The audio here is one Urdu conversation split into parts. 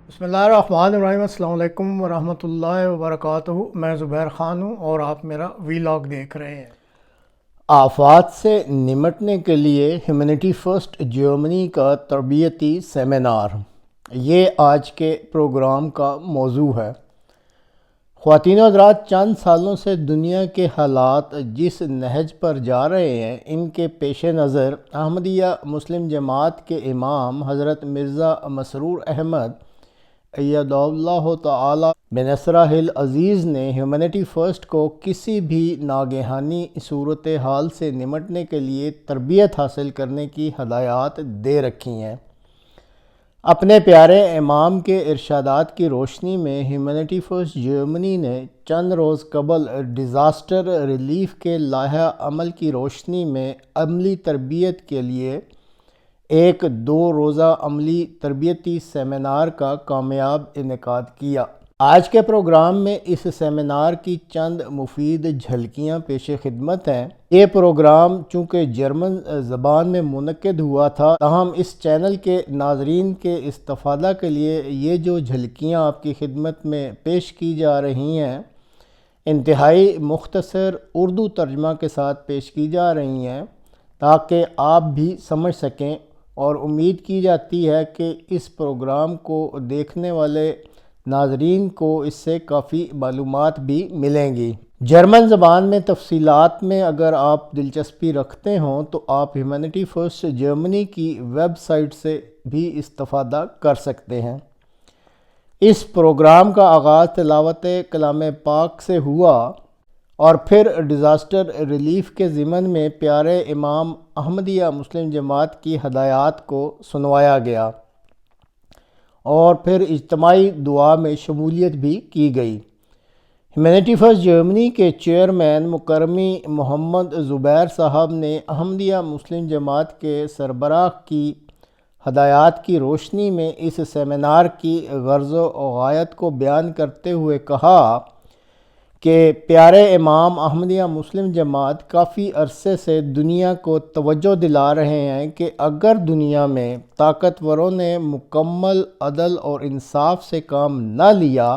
بسم اللہ الرحمن الرحیم۔ السلام علیکم ورحمۃ اللہ وبرکاتہ۔ میں زبیر خان ہوں اور آپ میرا ویلاگ دیکھ رہے ہیں۔ آفات سے نمٹنے کے لیے ہیومینٹی فرسٹ جرمنی کا تربیتی سیمینار، یہ آج کے پروگرام کا موضوع ہے۔ خواتین و حضرات، چند سالوں سے دنیا کے حالات جس نہج پر جا رہے ہیں، ان کے پیش نظر احمدیہ مسلم جماعت کے امام حضرت مرزا مسرور احمد اید اللہ تعالی بنصرہ العزیز نے ہیومینٹی فرسٹ کو کسی بھی ناگہانی صورتحال سے نمٹنے کے لیے تربیت حاصل کرنے کی ہدایات دے رکھی ہیں۔ اپنے پیارے امام کے ارشادات کی روشنی میں ہیومینٹی فرسٹ جرمنی نے چند روز قبل ڈیزاسٹر ریلیف کے لائحہ عمل کی روشنی میں عملی تربیت کے لیے ایک 2 روزہ عملی تربیتی سیمینار کا کامیاب انعقاد کیا۔ آج کے پروگرام میں اس سیمینار کی چند مفید جھلکیاں پیش خدمت ہیں۔ یہ پروگرام چونکہ جرمن زبان میں منعقد ہوا تھا، تاہم اس چینل کے ناظرین کے استفادہ کے لیے یہ جو جھلکیاں آپ کی خدمت میں پیش کی جا رہی ہیں، انتہائی مختصر اردو ترجمہ کے ساتھ پیش کی جا رہی ہیں تاکہ آپ بھی سمجھ سکیں، اور امید کی جاتی ہے کہ اس پروگرام کو دیکھنے والے ناظرین کو اس سے کافی معلومات بھی ملیں گی۔ جرمن زبان میں تفصیلات میں اگر آپ دلچسپی رکھتے ہوں تو آپ ہیومینٹی فرسٹ جرمنی کی ویب سائٹ سے بھی استفادہ کر سکتے ہیں۔ اس پروگرام کا آغاز تلاوت کلام پاک سے ہوا اور پھر ڈیزاسٹر ریلیف کے ضمن میں پیارے امام احمدیہ مسلم جماعت کی ہدایات کو سنوایا گیا اور پھر اجتماعی دعا میں شمولیت بھی کی گئی۔ ہیومینٹی فرسٹ جرمنی کے چیئرمین مکرمی محمد زبیر صاحب نے احمدیہ مسلم جماعت کے سربراہ کی ہدایات کی روشنی میں اس سیمینار کی غرض و غایت کو بیان کرتے ہوئے کہا کہ پیارے امام احمدیہ مسلم جماعت کافی عرصے سے دنیا کو توجہ دلا رہے ہیں کہ اگر دنیا میں طاقتوروں نے مکمل عدل اور انصاف سے کام نہ لیا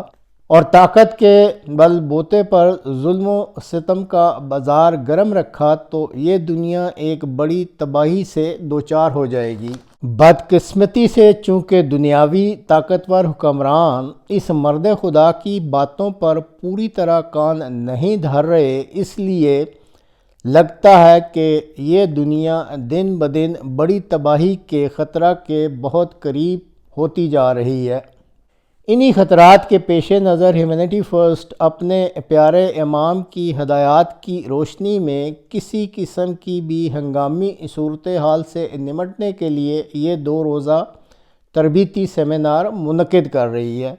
اور طاقت کے بل بوتے پر ظلم و ستم کا بازار گرم رکھا تو یہ دنیا ایک بڑی تباہی سے دوچار ہو جائے گی۔ بدقسمتی سے چونکہ دنیاوی طاقتور حکمران اس مرد خدا کی باتوں پر پوری طرح کان نہیں دھر رہے، اس لیے لگتا ہے کہ یہ دنیا دن بدن بڑی تباہی کے خطرہ کے بہت قریب ہوتی جا رہی ہے۔ انہی خطرات کے پیش نظر ہیومینٹی فرسٹ اپنے پیارے امام کی ہدایات کی روشنی میں کسی قسم کی بھی ہنگامی صورتحال سے نمٹنے کے لیے یہ 2 روزہ تربیتی سیمینار منعقد کر رہی ہے۔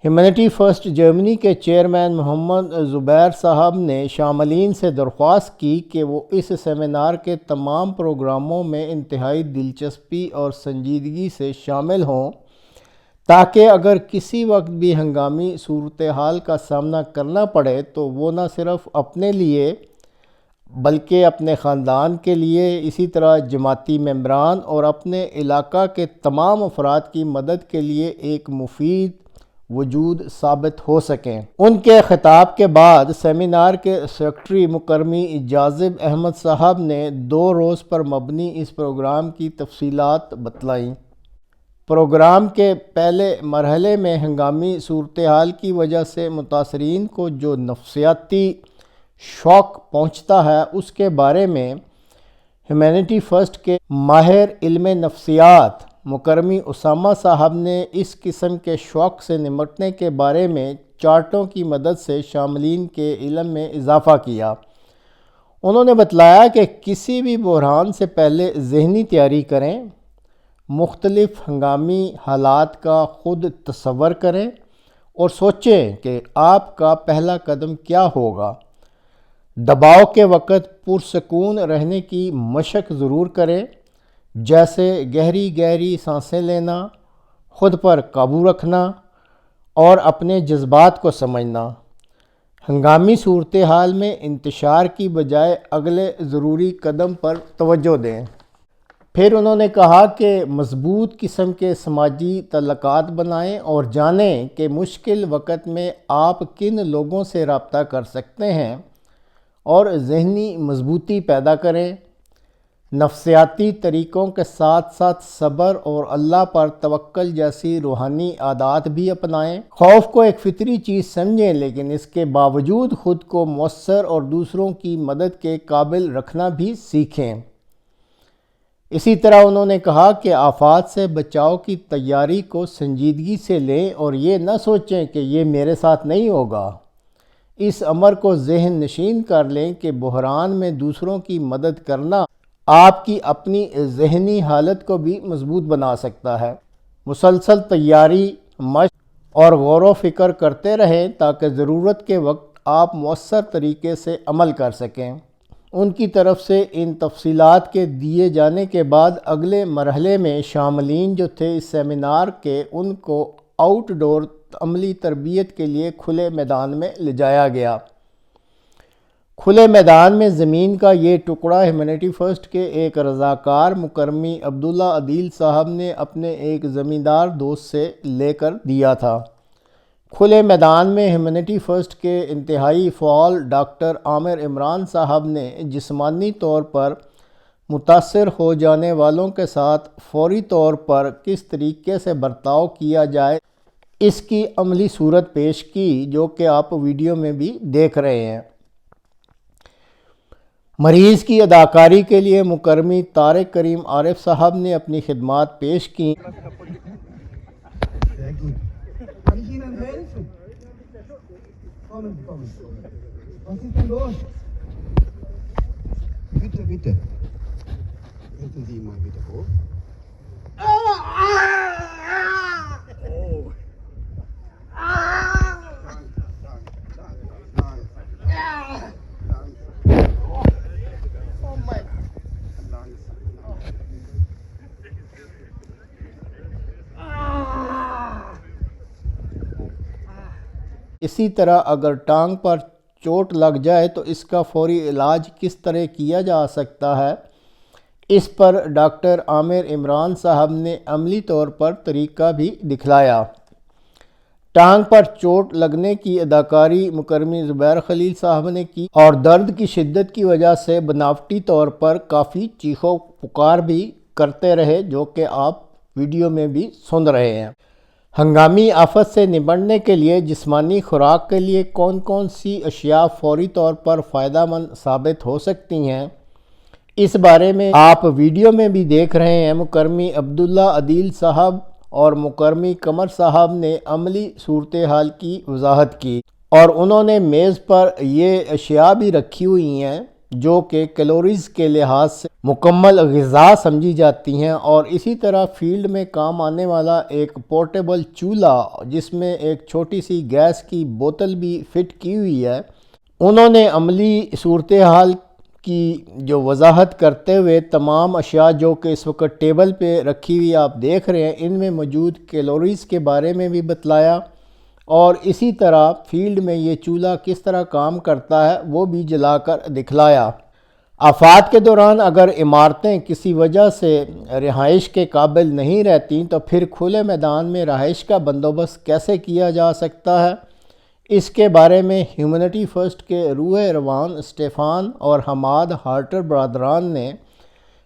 ہیومینٹی فرسٹ جرمنی کے چیئرمین محمد زبیر صاحب نے شاملین سے درخواست کی کہ وہ اس سیمینار کے تمام پروگراموں میں انتہائی دلچسپی اور سنجیدگی سے شامل ہوں تاکہ اگر کسی وقت بھی ہنگامی صورتحال کا سامنا کرنا پڑے تو وہ نہ صرف اپنے لیے بلکہ اپنے خاندان کے لیے، اسی طرح جماعتی ممبران اور اپنے علاقہ کے تمام افراد کی مدد کے لیے ایک مفید وجود ثابت ہو سکیں۔ ان کے خطاب کے بعد سیمینار کے سیکرٹری مکرمی جاذب احمد صاحب نے 2 روز پر مبنی اس پروگرام کی تفصیلات بتلائیں۔ پروگرام کے پہلے مرحلے میں ہنگامی صورتحال کی وجہ سے متاثرین کو جو نفسیاتی شوق پہنچتا ہے، اس کے بارے میں ہیومینٹی فرسٹ کے ماہر علم نفسیات مکرمی اسامہ صاحب نے اس قسم کے شوق سے نمٹنے کے بارے میں چارٹوں کی مدد سے شاملین کے علم میں اضافہ کیا۔ انہوں نے بتلایا کہ کسی بھی بحران سے پہلے ذہنی تیاری کریں، مختلف ہنگامی حالات کا خود تصور کریں اور سوچیں کہ آپ کا پہلا قدم کیا ہوگا۔ دباؤ کے وقت پرسکون رہنے کی مشق ضرور کریں، جیسے گہری گہری سانسیں لینا، خود پر قابو رکھنا اور اپنے جذبات کو سمجھنا۔ ہنگامی صورتحال میں انتشار کی بجائے اگلے ضروری قدم پر توجہ دیں۔ پھر انہوں نے کہا کہ مضبوط قسم کے سماجی تعلقات بنائیں اور جانیں کہ مشکل وقت میں آپ کن لوگوں سے رابطہ کر سکتے ہیں اور ذہنی مضبوطی پیدا کریں۔ نفسیاتی طریقوں کے ساتھ ساتھ صبر اور اللہ پر توکل جیسی روحانی عادات بھی اپنائیں۔ خوف کو ایک فطری چیز سمجھیں، لیکن اس کے باوجود خود کو مؤثر اور دوسروں کی مدد کے قابل رکھنا بھی سیکھیں۔ اسی طرح انہوں نے کہا کہ آفات سے بچاؤ کی تیاری کو سنجیدگی سے لیں اور یہ نہ سوچیں کہ یہ میرے ساتھ نہیں ہوگا۔ اس امر کو ذہن نشین کر لیں کہ بحران میں دوسروں کی مدد کرنا آپ کی اپنی ذہنی حالت کو بھی مضبوط بنا سکتا ہے۔ مسلسل تیاری، مشق اور غور و فکر کرتے رہیں تاکہ ضرورت کے وقت آپ مؤثر طریقے سے عمل کر سکیں۔ ان کی طرف سے ان تفصیلات کے دیے جانے کے بعد اگلے مرحلے میں شاملین جو تھے اس سیمینار کے، ان کو آؤٹ ڈور عملی تربیت کے لیے کھلے میدان میں لے جایا گیا۔ کھلے میدان میں زمین کا یہ ٹکڑا ہیومینٹی فرسٹ کے ایک رضاکار مکرمی عبداللہ عدیل صاحب نے اپنے ایک زمیندار دوست سے لے کر دیا تھا۔ کھلے میدان میں ہیومینٹی فرسٹ کے انتہائی فعال ڈاکٹر عامر عمران صاحب نے جسمانی طور پر متاثر ہو جانے والوں کے ساتھ فوری طور پر کس طریقے سے برتاؤ کیا جائے اس کی عملی صورت پیش کی، جو کہ آپ ویڈیو میں بھی دیکھ رہے ہیں۔ مریض کی اداکاری کے لیے مکرمی طارق کریم عارف صاحب نے اپنی خدمات پیش کیں۔ Kann ich Ihnen helfen? Kommen Sie, kommen Sie. Was ist denn los? Bitte, bitte. Helfen Sie ihm mal bitte hoch. اسی طرح اگر ٹانگ پر چوٹ لگ جائے تو اس کا فوری علاج کس طرح کیا جا سکتا ہے، اس پر ڈاکٹر عامر عمران صاحب نے عملی طور پر طریقہ بھی دکھلایا۔ ٹانگ پر چوٹ لگنے کی اداکاری مکرمی زبیر خلیل صاحب نے کی اور درد کی شدت کی وجہ سے بناوٹی طور پر کافی چیخ و پکار بھی کرتے رہے، جو کہ آپ ویڈیو میں بھی سن رہے ہیں۔ ہنگامی آفت سے نمٹنے کے لیے جسمانی خوراک کے لیے کون کون سی اشیاء فوری طور پر فائدہ مند ثابت ہو سکتی ہیں، اس بارے میں آپ ویڈیو میں بھی دیکھ رہے ہیں۔ مکرمی عبداللہ عدیل صاحب اور مکرمی قمر صاحب نے عملی صورتحال کی وضاحت کی، اور انہوں نے میز پر یہ اشیاء بھی رکھی ہوئی ہیں جو کہ کیلوریز کے لحاظ سے مکمل غذا سمجھی جاتی ہیں، اور اسی طرح فیلڈ میں کام آنے والا ایک پورٹیبل چولہا جس میں ایک چھوٹی سی گیس کی بوتل بھی فٹ کی ہوئی ہے۔ انہوں نے عملی صورتحال کی جو وضاحت کرتے ہوئے تمام اشیاء جو کہ اس وقت ٹیبل پہ رکھی ہوئی آپ دیکھ رہے ہیں، ان میں موجود کیلوریز کے بارے میں بھی بتلایا، اور اسی طرح فیلڈ میں یہ چولہا کس طرح کام کرتا ہے وہ بھی جلا کر دکھلایا۔ آفات کے دوران اگر عمارتیں کسی وجہ سے رہائش کے قابل نہیں رہتی تو پھر کھلے میدان میں رہائش کا بندوبست کیسے کیا جا سکتا ہے، اس کے بارے میں ہیومینٹی فرسٹ کے روح روان اسٹیفان اور حماد ہارٹر برادران نے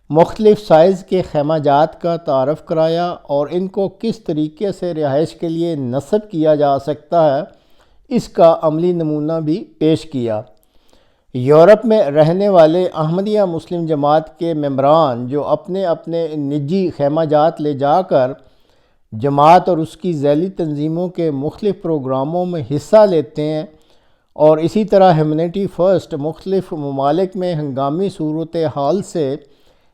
مختلف سائز کے خیمہ جات کا تعارف کرایا اور ان کو کس طریقے سے رہائش کے لیے نصب کیا جا سکتا ہے اس کا عملی نمونہ بھی پیش کیا۔ یورپ میں رہنے والے احمدیہ مسلم جماعت کے ممبران جو اپنے اپنے نجی خیمہ جات لے جا کر جماعت اور اس کی ذیلی تنظیموں کے مختلف پروگراموں میں حصہ لیتے ہیں، اور اسی طرح ہیومینٹی فرسٹ مختلف ممالک میں ہنگامی صورتحال سے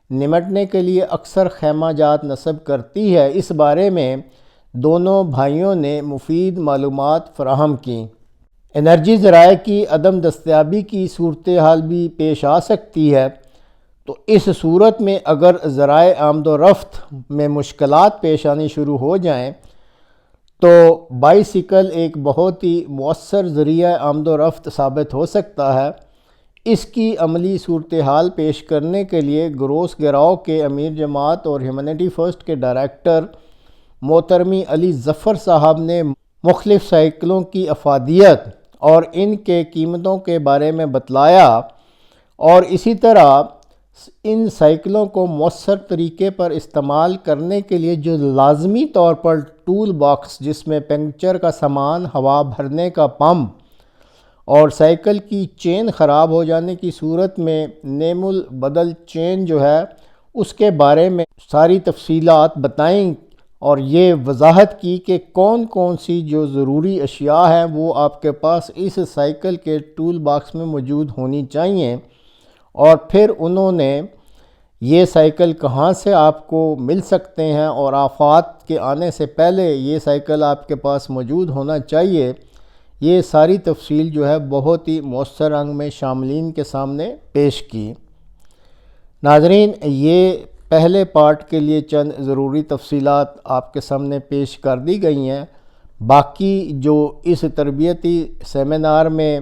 نمٹنے کے لیے اکثر خیمہ جات نصب کرتی ہے، اس بارے میں دونوں بھائیوں نے مفید معلومات فراہم کیں۔ انرجی ذرائع کی عدم دستیابی کی صورتحال بھی پیش آ سکتی ہے، تو اس صورت میں اگر ذرائع آمد و رفت میں مشکلات پیش آنی شروع ہو جائیں تو بائیسیکل ایک بہت ہی مؤثر ذریعہ آمد و رفت ثابت ہو سکتا ہے۔ اس کی عملی صورتحال پیش کرنے کے لیے گروس گراؤ کے امیر جماعت اور ہیومنٹی فرسٹ کے ڈائریکٹر محترمی علی ظفر صاحب نے مختلف سائیکلوں کی افادیت اور ان کے قیمتوں کے بارے میں بتلایا، اور اسی طرح ان سائیکلوں کو مؤثر طریقے پر استعمال کرنے کے لیے جو لازمی طور پر ٹول باکس، جس میں پنکچر کا سامان، ہوا بھرنے کا پمپ اور سائیکل کی چین خراب ہو جانے کی صورت میں نیم البدل چین جو ہے اس کے بارے میں ساری تفصیلات بتائیں، اور یہ وضاحت کی کہ کون کون سی جو ضروری اشیاء ہیں وہ آپ کے پاس اس سائیکل کے ٹول باکس میں موجود ہونی چاہیے، اور پھر انہوں نے یہ سائیکل کہاں سے آپ کو مل سکتے ہیں اور آفات کے آنے سے پہلے یہ سائیکل آپ کے پاس موجود ہونا چاہیے، یہ ساری تفصیل جو ہے بہت ہی مؤثر رنگ میں شاملین کے سامنے پیش کی۔ ناظرین، یہ پہلے پارٹ کے لیے چند ضروری تفصیلات آپ کے سامنے پیش کر دی گئی ہیں۔ باقی جو اس تربیتی سیمینار میں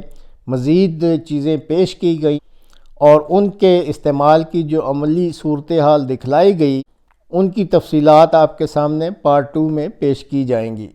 مزید چیزیں پیش کی گئی اور ان کے استعمال کی جو عملی صورتحال دکھلائی گئی، ان کی تفصیلات آپ کے سامنے پارٹ 2 میں پیش کی جائیں گی۔